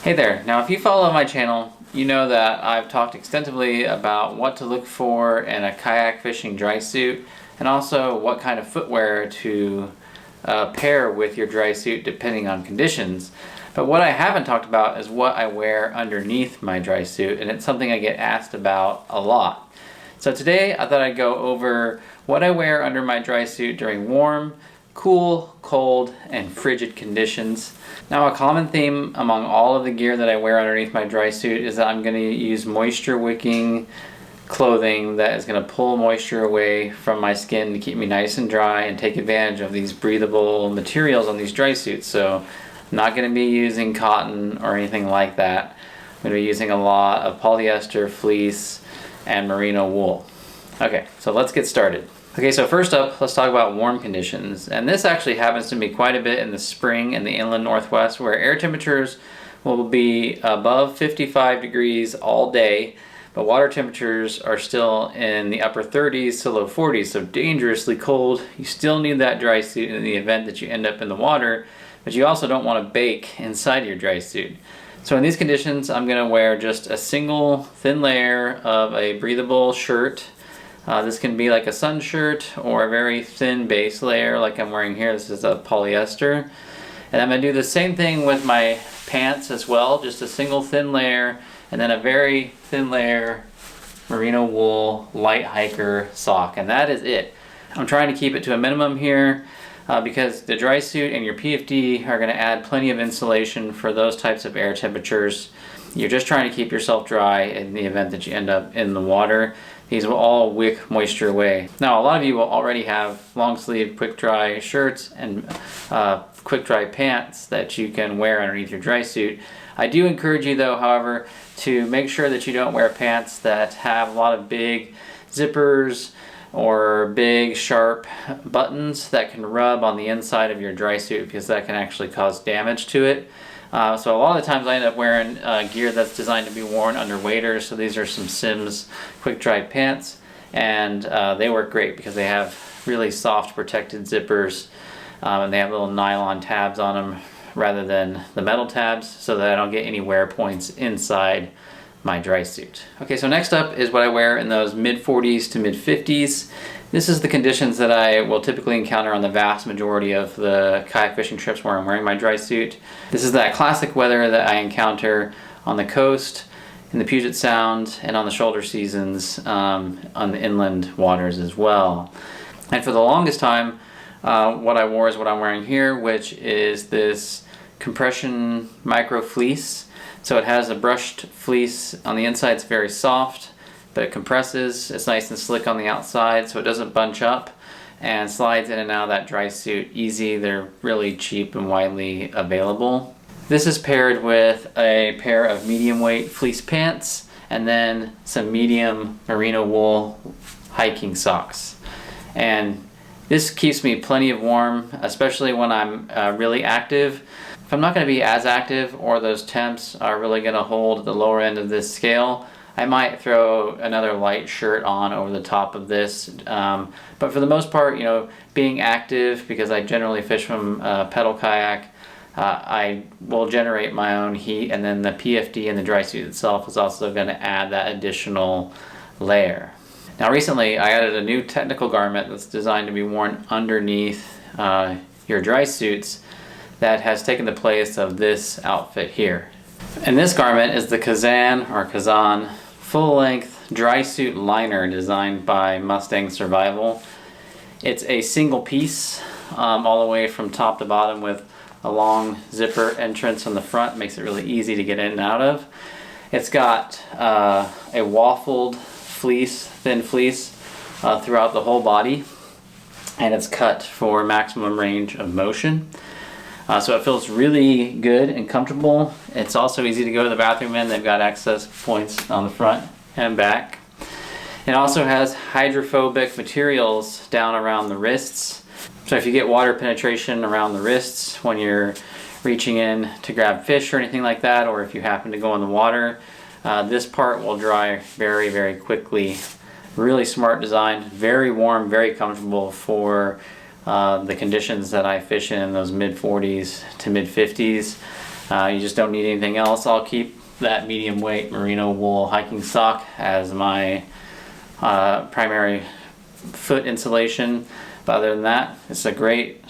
Hey there. Now if you follow my channel, you know that I've talked extensively about what to look for in a kayak fishing dry suit, and also what kind of footwear to pair with your dry suit depending on conditions. But what I haven't talked about is what I wear underneath my dry suit, and it's something I get asked about a lot. So today I thought I'd go over what I wear under my dry suit during warm, cool, cold, and frigid conditions. Now, a common theme among all of the gear that I wear underneath my dry suit is that I'm going to use moisture wicking clothing that is going to pull moisture away from my skin to keep me nice and dry and take advantage of these breathable materials on these dry suits. So I'm not going to be using cotton or anything like that. I'm going to be using a lot of polyester, fleece, and merino wool. Okay, so let's get started. Okay, so first up, let's talk about warm conditions. And this actually happens to me quite a bit in the spring in the inland northwest, where air temperatures will be above 55 degrees all day, but water temperatures are still in the upper 30s to low 40s, so dangerously cold. You still need that dry suit in the event that you end up in the water, but you also don't want to bake inside your dry suit. So in these conditions, I'm going to wear just a single thin layer of a breathable shirt. This can be like a sun shirt or a very thin base layer like I'm wearing here. This is a polyester. And I'm going to do the same thing with my pants as well, just a single thin layer and then a very thin layer merino wool light hiker sock, and that is it. I'm trying to keep it to a minimum here because the dry suit and your PFD are going to add plenty of insulation for those types of air temperatures. You're just trying to keep yourself dry in the event that you end up in the water. These will all wick moisture away. Now, a lot of you will already have long sleeve quick dry shirts and quick dry pants that you can wear underneath your dry suit. I do encourage you though, however, to make sure that you don't wear pants that have a lot of big zippers or big sharp buttons that can rub on the inside of your dry suit, because that can actually cause damage to it. So a lot of the times I end up wearing gear that's designed to be worn under waders. So these are some Sims quick dry pants, and they work great because they have really soft protected zippers, and they have little nylon tabs on them rather than the metal tabs, so that I don't get any wear points inside my dry suit. Okay, so next up is what I wear in those mid 40s to mid 50s. This is the conditions that I will typically encounter on the vast majority of the kayak fishing trips where I'm wearing my dry suit. This is that classic weather that I encounter on the coast, in the Puget Sound, and on the shoulder seasons on the inland waters as well. And for the longest time, what I wore is what I'm wearing here, which is this compression micro fleece. So it has a brushed fleece on the inside. It's very soft, but it compresses. It's nice and slick on the outside, so it doesn't bunch up and slides in and out of that dry suit easy. They're really cheap and widely available. This is paired with a pair of medium weight fleece pants and then some medium merino wool hiking socks. And this keeps me plenty of warm, especially when I'm really active. If I'm not going to be as active, or those temps are really going to hold at the lower end of this scale, I might throw another light shirt on over the top of this. But for the most part, you know, being active, because I generally fish from pedal kayak, I will generate my own heat, and then the PFD and the dry suit itself is also going to add that additional layer. Now recently I added a new technical garment that's designed to be worn underneath your dry suits that has taken the place of this outfit here. And this garment is the Kazan full-length dry suit liner designed by Mustang Survival. It's a single piece all the way from top to bottom with a long zipper entrance on the front. Makes it really easy to get in and out of. It's got a waffled fleece, thin fleece throughout the whole body, and it's cut for maximum range of motion. So it feels really good and comfortable. It's also easy to go to the bathroom in. They've got access points on the front and back. It also has hydrophobic materials down around the wrists. So if you get water penetration around the wrists when you're reaching in to grab fish or anything like that, or if you happen to go in the water, this part will dry very, very quickly. Really smart design, very warm, very comfortable for the conditions that I fish in those mid 40s to mid 50s. You just don't need anything else. I'll keep that medium weight merino wool hiking sock as my primary foot insulation. But other than that, it's a great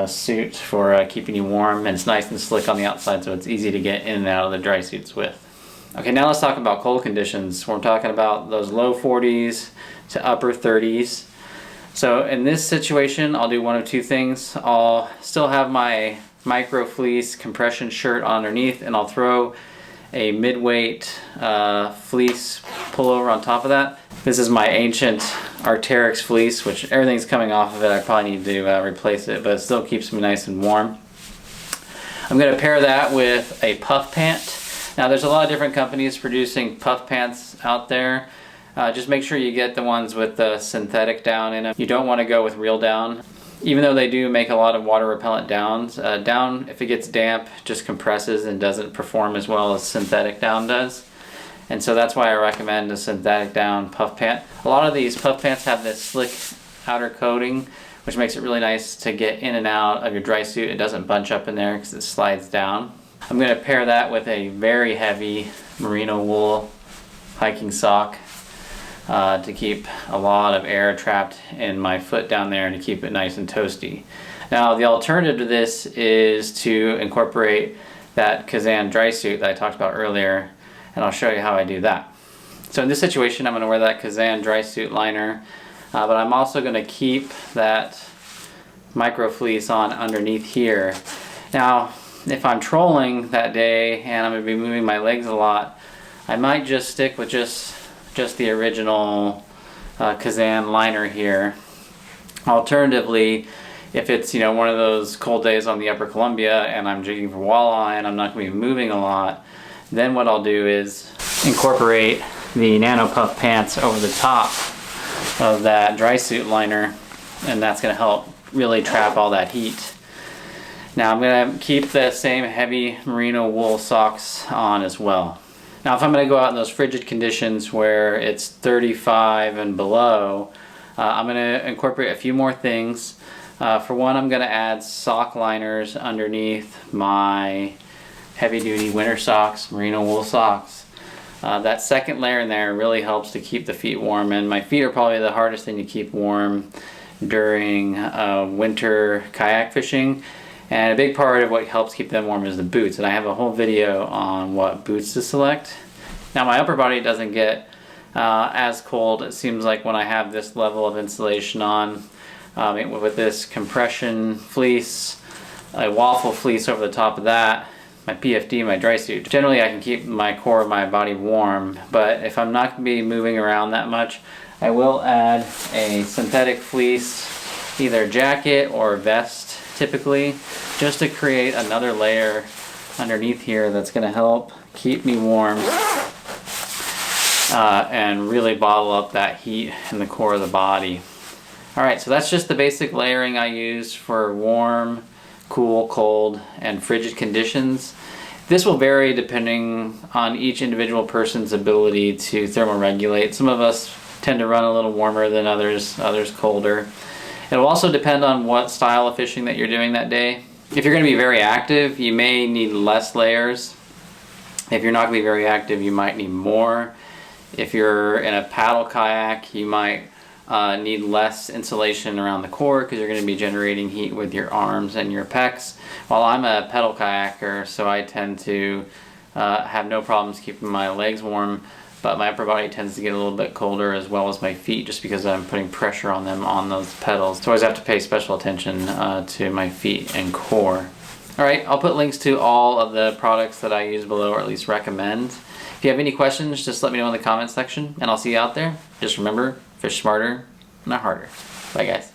suit for keeping you warm, and it's nice and slick on the outside, so it's easy to get in and out of the dry suits with. Okay, now let's talk about cold conditions. We're talking about those low 40s to upper 30s. So in this situation, I'll do one of two things. I'll still have my micro fleece compression shirt underneath, and I'll throw a mid-weight fleece pullover on top of that. This is my ancient Arc'teryx fleece, which everything's coming off of it. I probably need to replace it, but it still keeps me nice and warm. I'm going to pair that with a puff pant. Now there's a lot of different companies producing puff pants out there. Just make sure you get the ones with the synthetic down in them. You don't want to go with real down. Even though they do make a lot of water repellent downs, down, if it gets damp, just compresses and doesn't perform as well as synthetic down does. And so that's why I recommend a synthetic down puff pant. A lot of these puff pants have this slick outer coating, which makes it really nice to get in and out of your dry suit. It doesn't bunch up in there because it slides down. I'm going to pair that with a very heavy merino wool hiking sock to keep a lot of air trapped in my foot down there and to keep it nice and toasty. Now the alternative to this is to incorporate that Kazan dry suit that I talked about earlier, and I'll show you how I do that. So in this situation, I'm going to wear that Kazan dry suit liner, but I'm also going to keep that micro fleece on underneath here. Now if I'm trolling that day and I'm going to be moving my legs a lot, I might just stick with just the original Kazan liner here. Alternatively, if it's one of those cold days on the Upper Columbia and I'm jigging for walleye and I'm not going to be moving a lot, then what I'll do is incorporate the Nano Puff pants over the top of that dry suit liner, and that's going to help really trap all that heat. Now I'm going to keep the same heavy merino wool socks on as well. Now if I'm going to go out in those frigid conditions where it's 35 and below, I'm going to incorporate a few more things. For one, I'm going to add sock liners underneath my heavy duty winter socks, merino wool socks. That second layer in there really helps to keep the feet warm, and my feet are probably the hardest thing to keep warm during winter kayak fishing. And a big part of what helps keep them warm is the boots, and I have a whole video on what boots to select. Now my upper body doesn't get as cold, it seems like, when I have this level of insulation on. With this compression fleece, a waffle fleece over the top of that, my PFD, my dry suit. Generally I can keep my core of my body warm, but if I'm not going to be moving around that much, I will add a synthetic fleece, either jacket or vest typically, just to create another layer underneath here that's going to help keep me warm and really bottle up that heat in the core of the body. Alright, so that's just the basic layering I use for warm, cool, cold, and frigid conditions. This will vary depending on each individual person's ability to thermoregulate. Some of us tend to run a little warmer than others colder. It'll also depend on what style of fishing that you're doing that day. If you're going to be very active, you may need less layers. If you're not going to be very active, you might need more. If you're in a paddle kayak, you might need less insulation around the core because you're going to be generating heat with your arms and your pecs. While I'm a pedal kayaker, so I tend to have no problems keeping my legs warm, but my upper body tends to get a little bit colder, as well as my feet, just because I'm putting pressure on them on those pedals. So I always have to pay special attention to my feet and core. Alright, I'll put links to all of the products that I use below, or at least recommend. If you have any questions, just let me know in the comments section, and I'll see you out there. Just remember, fish smarter, not harder. Bye guys.